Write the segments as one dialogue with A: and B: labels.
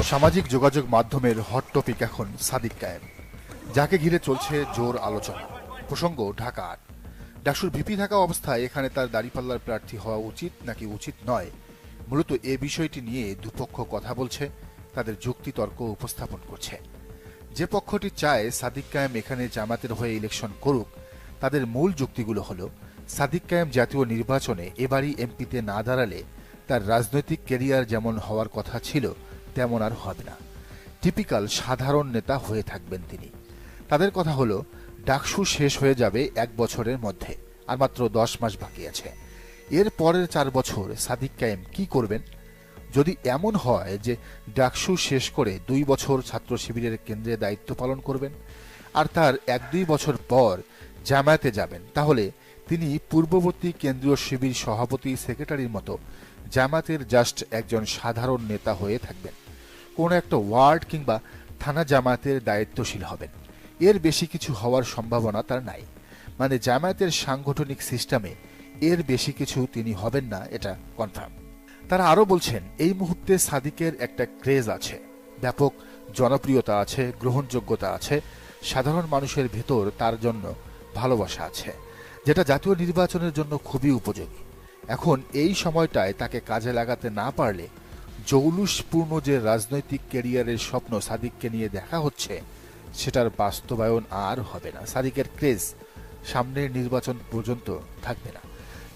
A: সামাজিক যোগাযোগ মাধ্যমের হট টপিক এখন সাদিক কায়েম, যাকে ঘিরে চলছে জোর আলোচনা। প্রসঙ্গ ঢাকা ৮। ডাকসুর ভিপি থাকা অবস্থায় এখানে তার দাঁড়িপাল্লার প্রার্থী হওয়া উচিত নাকি উচিত নয়, মূলত এ বিষয়টি নিয়ে দুপক্ষ কথা বলছে, তাদের যুক্তিতর্ক উপস্থাপন করছে। যে পক্ষটি চায় সাদিক কায়েম এখানে জামাতের হয়ে ইলেকশন করুক, তাদের মূল যুক্তিগুলো হলো সাদিক কায়েম জাতীয় নির্বাচনে এবারই এমপিতে না দাঁড়ালে তার রাজনৈতিক ক্যারিয়ার যেমন হওয়ার কথা ছিল তেমন আর হবে না। টিপিক্যাল সাধারণ নেতা হয়ে থাকবেন তিনি। তাদের কথা হলো ডাকসু শেষ হয়ে যাবে 1 বছরের মধ্যে, আর মাত্র 10 মাস বাকি আছে। এর পরের 4 বছর সাদিক কায়েম কি করবেন? যদি এমন হয় যে ডাকসু শেষ করে 2 বছর ছাত্র শিবিরের কেন্দ্রে দায়িত্ব পালন করবেন আর তার 1-2 বছর পর জামায়াতে যাবেন, তাহলে তিনি পূর্ববর্তী কেন্দ্রীয় শিবির সভাপতি সেক্রেটারির মতো জামাতের জাস্ট একজন সাধারণ নেতা হয়ে থাকবেন। কোনো একটা ওয়ার্ড কিংবা থানা জামায়াতের দায়িত্বশীল হবেন। এর বেশি কিছু হওয়ার সম্ভাবনা তার নাই। মানে জামায়াতের সাংগঠনিক সিস্টেমে এর বেশি কিছু তিনি হবেন না, এটা কনফার্ম। তারা আরো বলছেন এই মুহূর্তে সাদিকের একটা ক্রেজ আছে, ব্যাপক জনপ্রিয়তা আছে, গ্রহণযোগ্যতা আছে, সাধারণ মানুষের ভেতর তার জন্য ভালোবাসা আছে, যেটা জাতীয় নির্বাচনের জন্য খুবই উপযোগী। এখন এই সময়টায় তাকে কাজে লাগাতে না পারলে জৌলুসপূর্ণ যে রাজনৈতিক ক্যারিয়ারের স্বপ্ন সাদিককে নিয়ে দেখা হচ্ছে, সেটার বাস্তবায়ন আর হবে না। সাদিকের ক্রেজ সামনের নির্বাচন পর্যন্ত থাকবে না।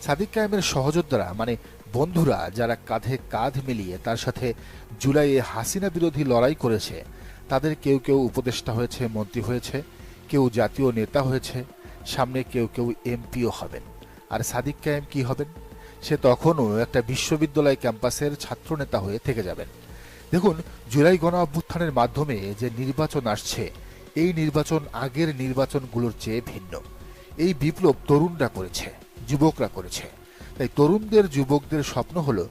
A: সাদিক কায়েমের সহযোদ্ধারা মানে বন্ধুরা যারা কাঁধে কাঁধ মিলিয়ে তার সাথে জুলাইয়ে হাসিনা বিরোধী লড়াই করেছে, তাদের কেউ কেউ উপদেষ্টা হয়েছে, মন্ত্রী হয়েছে, কেউ জাতীয় নেতা হয়েছে, সামনে কেউ কেউ এমপিও হবেন। আর সাদিক কায়েম কি হবেন? সে তখনও একটা বিশ্ববিদ্যালয় ক্যাম্পাসের ছাত্র নেতা হয়ে থেকে যাবেন। দেখুন, জুলাই গণ অভ্যুত্থানের মাধ্যমে যে নির্বাচন আসছে, এই নির্বাচন আগের নির্বাচনগুলোর চেয়ে ভিন্ন। এই বিপ্লব তরুণরা করেছে, যুবকরা করেছে। তাই তরুণদের, যুবকদের স্বপ্ন হলো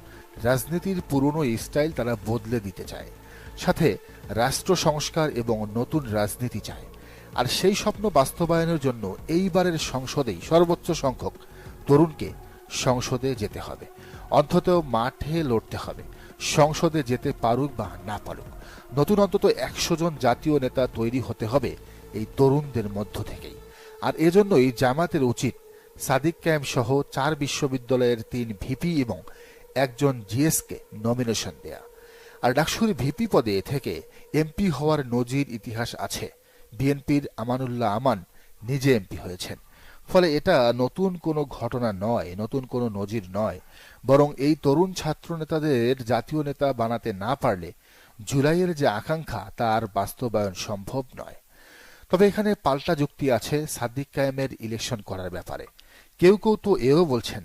A: রাজনীতির পুরনো স্টাইল তারা বদলে দিতে চায়, সাথে রাষ্ট্র সংস্কার এবং নতুন রাজনীতি চায়। আর সেই স্বপ্ন বাস্তবায়নের জন্য এইবারের সংসদেই সর্বোচ্চ সংখ্যক তরুণকে সংসদে যেতে হবে, অন্তত মাঠে লড়তে হবে। সংসদে যেতে পারুক বা না পারুক, নতুন অন্তত 100 জন জাতীয় নেতা তৈরি হতে হবে এই তরুণদের মধ্য থেকেই। আর এজন্যই জামাতের উচিত সাদিক কায়েম সহ 4 বিশ্ববিদ্যালয়ের 3 ভিপি এবং 1 জন জিএসকে নমিনেশন দেয়া। আর ডাকসুর ভিপি পদে থেকে এমপি হওয়ার নজির ইতিহাস আছে। বিএনপির আমানুল্লাহ আমান নিজে এমপি হয়েছেন। ফলে এটা নতুন কোনো ঘটনা নয়, নতুন কোনো নজির নয়। বরং এই তরুণ ছাত্র নেতাদের জাতীয় নেতা বানাতে না পারলে জুলাইয়ের যে আকাঙ্ক্ষা তার বাস্তবায়ন সম্ভব নয়। তবে এখানে পাল্টা যুক্তি আছে সাদিক কায়েমের ইলেকশন করার ব্যাপারে। কেউ কেউ তো এও বলছেন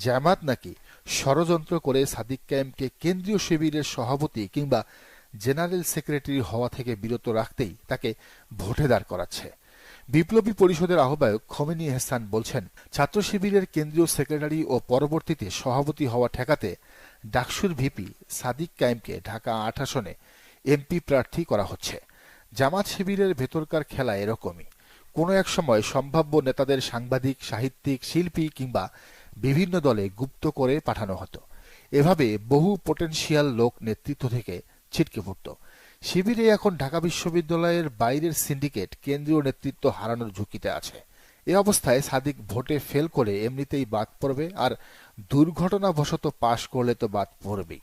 A: জামাত নাকি ষড়যন্ত্র করে সাদিক কায়েমকে কেন্দ্রীয় শিবিরের সভাপতি কিংবা জেনারেল সেক্রেটারি হওয়া থেকে বিরত রাখতেই তাকে ভোটে দাঁড় করাচ্ছে। বিপ্লবী পরিষদের আহ্বায়ক খোমেনি এহসান বলছেন, ছাত্র শিবিরের কেন্দ্রীয় সেক্রেটারি ও পরবর্তীতে সভাপতি হওয়া ঠেকাতে ডাকসুর ভিপি সাদিক কায়েমকে ঢাকা ৮ আসনে এমপি প্রার্থী করা হচ্ছে। জামাত শিবিরের ভেতরকার খেলা এরকমই। কোনো এক সময় সম্ভাব্য নেতাদের সাংবাদিক, সাহিত্যিক, শিল্পী কিংবা বিভিন্ন দলে গুপ্ত করে পাঠানো হতো। এভাবে বহু পোটেনশিয়াল লোক নেতৃত্ব থেকে ছিটকে পড়ত। শিবিরে এখন ঢাকা বিশ্ববিদ্যালয়ের বাইরের সিন্ডিকেট কেন্দ্রীয় নেতৃত্ব হারানোর ঝুঁকিতে আছে। এ অবস্থায় সাদিক ভোটে ফেল করে এমনিতেই বাদ পড়বে, আর দুর্ঘটনাবশত পাশ করলে তো বাদ পড়বেই।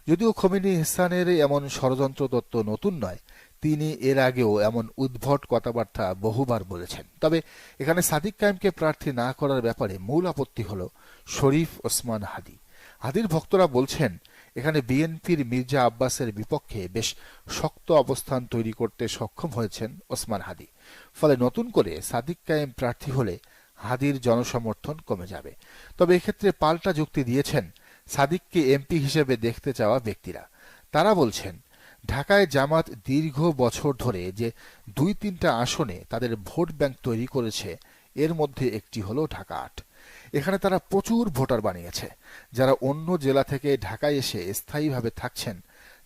A: যদিও খোমেনি এহসানের এমন ষড়যন্ত্র তত্ত্ব নতুন নয়, তিনি এর আগেও এমন উদ্ভট কথাবার্তা বহুবার বলেছেন। তবে এখানে সাদিক কায়েমকে প্রার্থী না করার ব্যাপারে মূল আপত্তি হল শরীফ ওসমান হাদী। হাদীর ভক্তরা বলছেন এখানে বিএনপির মির্জা আব্বাসের বিপক্ষে বেশ শক্ত অবস্থান তৈরি করতে সক্ষম হয়েছেন ওসমান হাদী। ফলে নতুন করে সাদিক কায়েম প্রার্থী হলে হাদীর জনসমর্থন কমে যাবে। তবে এক্ষেত্রে পাল্টা যুক্তি দিয়েছেন সাদিককে এমপি হিসেবে দেখতে চাওয়া ব্যক্তিরা। তারা বলছেন ঢাকায় জামাত দীর্ঘ বছর ধরে যে 2-3টা আসনে তাদের ভোট ব্যাংক তৈরি করেছে, এর মধ্যে একটি হলো ঢাকা ৮। এখানে তারা প্রচুর ভোটার বানিয়েছে, যারা অন্য জেলা থেকে ঢাকায় এসে স্থায়ীভাবে থাকছেন।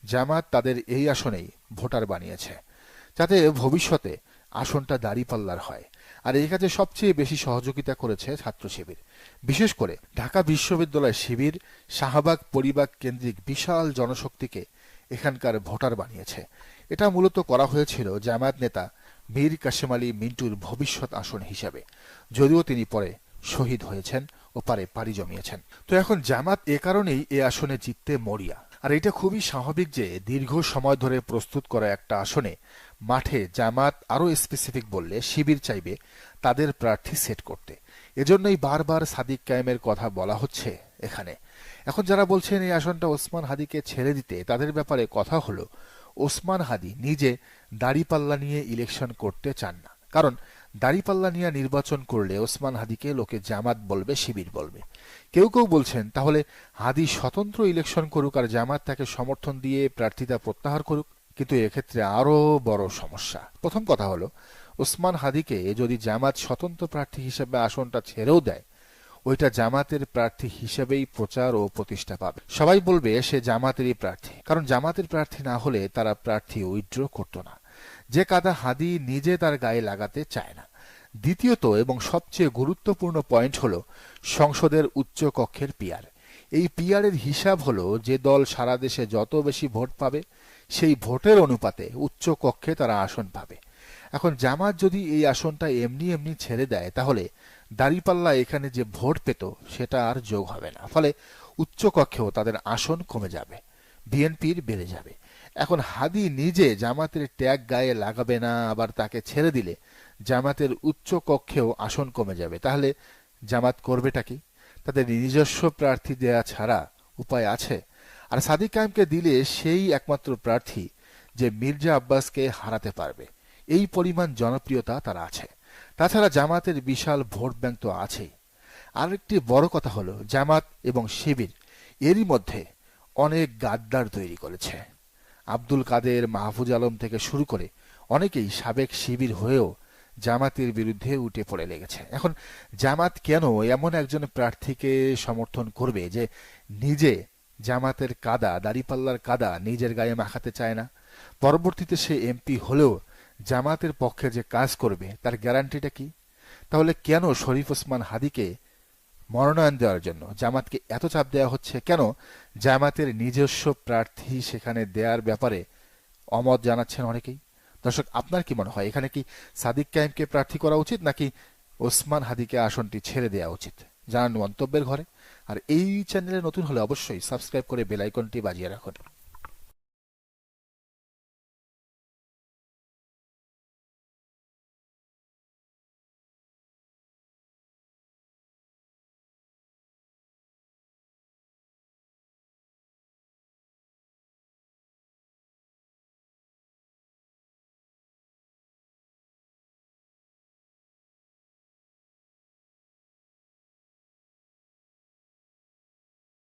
A: জামাত তাদের এই আসনেই ভোটার বানিয়েছে, যাতে ভবিষ্যতে আসনটা দাঁড়িপাল্লার হয়। আর এই কাজে সবচেয়ে বেশি সহযোগিতা করেছে ছাত্র শিবির। বিশেষ করে ঢাকা বিশ্ববিদ্যালয় শিবির, শাহবাগ পরিবাগ কেন্দ্রিক বিশাল জনশক্তিকে এখানকার ভোটার বানিয়েছে। এটা মূলত করা হয়েছিল জামায়াত নেতা মীর কাসেম আলী মিন্টুর ভবিষ্যৎ আসন হিসাবে, যদিও তিনি পরে শহীদ হয়েছেন ও পাড়ি জমিয়েছেন। তো এখন জামাত এ কারণেই এ আসনে জিততে মরিয়া। আর এটা খুবই স্বাভাবিক যে দীর্ঘ সময় ধরে প্রস্তুত করা একটা আসনে মাঠে জামাত আরও স্পেসিফিক বললে শিবির চাইবে তাদের প্রার্থী সেট করতে। এজন্যই বারবার সাদিক কায়েমের কথা বলা হচ্ছে এখানে। এখন যারা বলছেন এই আসনটা ওসমান হাদিকে ছেড়ে দিতে, তাদের ব্যাপারে কথা হলো ওসমান হাদি নিজে দাড়িপাল্লা নিয়ে ইলেকশন করতে চান না। কারণ দাড়িপাল্লা নিয়ে নির্বাচন করলে ওসমান হাদিকে লোকে জামাত বলবে, শিবির বলবে। কেউ কেউ বলছেন তাহলে হাদি স্বতন্ত্র ইলেকশন করুক আর জামাত তাকে সমর্থন দিয়ে প্রার্থিতা প্রত্যাহার করুক। কিন্তু এক্ষেত্রে আরো বড় সমস্যা। প্রথম কথা হলো ওসমান হাদিকে যদি জামাত স্বতন্ত্র প্রার্থী হিসেবে আসনটা ছেড়েও দেয়, ওইটা জামাতের প্রার্থী হিসেবেই প্রচার ও প্রতিষ্ঠা পাবে। সবাই বলবে সে জামাতেরই প্রার্থী, কারণ জামাতের প্রার্থী না হলে তারা প্রার্থী উইথড্র করতো না, যে কাদা হাদি নিজে তার গায়ে লাগাতে চায় না। দ্বিতীয়ত এবং সবচেয়ে গুরুত্বপূর্ণ পয়েন্ট হলো সংসদের উচ্চ কক্ষের পিয়ার। এই পিয়ারের হিসাব হলো যে দল সারা দেশে যত বেশি ভোট পাবে সেই ভোটের অনুপাতে উচ্চ কক্ষে তারা আসন পাবে। এখন জামাত যদি এই আসনটা এমনি এমনি ছেড়ে দেয়, তাহলে দাঁড়িপাল্লা এখানে যে ভোট পেত সেটা আর যোগ হবে না, ফলে উচ্চ কক্ষেও তাদের আসন কমে যাবে, বিএনপির বেড়ে যাবে। এখন হাদি নিজে জামাতের ট্যাগ গায়ে লাগাবে না, আবার তাকে ছেড়ে দিলে জামাতের উচ্চ কক্ষেও আসন কমে যাবে। তাহলে জামাত করবেটা কি? তাদের নিজস্ব প্রার্থী দেয়া ছাড়া উপায় আছে? আর সাদিক কায়েমকে দিলে সেই একমাত্র প্রার্থী যে মির্জা আব্বাসকে হারাতে পারবে, এই পরিমাণ জনপ্রিয়তা তারা আছে। তাছাড়া জামাতের বিশাল ভোট ব্যাংক তো আছেই। আরেকটি বড় কথা হলো জামাত এবং শিবির এরই মধ্যে অনেক গাদ্দার তৈরি করেছে। আব্দুল কাদের, মাহফুজ আলম থেকে শুরু করে অনেকেই সাবেক শিবির হয়েও জামাতের বিরুদ্ধে উঠে পড়ে লেগেছে। এখন জামাত কেন এমন একজন প্রার্থীকে সমর্থন করবে যে নিজে জামাতের কাদা, দাড়িপাল্লার কাদা নিজের গায়ে মাখাতে চায় না? পরবর্তীতে সে এমপি হলেও জামাতের পক্ষে যে কাজ করবে তার গ্যারান্টিটা কি? তাহলে কেন শরীফ ওসমান হাদিকে মনোনয়ন দেওয়ার জন্য জামাতকে এত চাপ দেওয়া হচ্ছে? কেন জামাতের নিজস্ব প্রার্থী সেখানে দেওয়ার ব্যাপারে অমত জানাচ্ছেন অনেকেই? দর্শক, আপনার কি মনে হয় এখানে কি সাদিক কায়েমকে প্রার্থী করা উচিত নাকি ওসমান হাদিকে আসনটি ছেড়ে দেওয়া উচিত? জানান মন্তব্যের ঘরে। আর এই চ্যানেলে নতুন হলে অবশ্যই সাবস্ক্রাইব করে বেল আইকনটি বাজিয়ে রাখুন।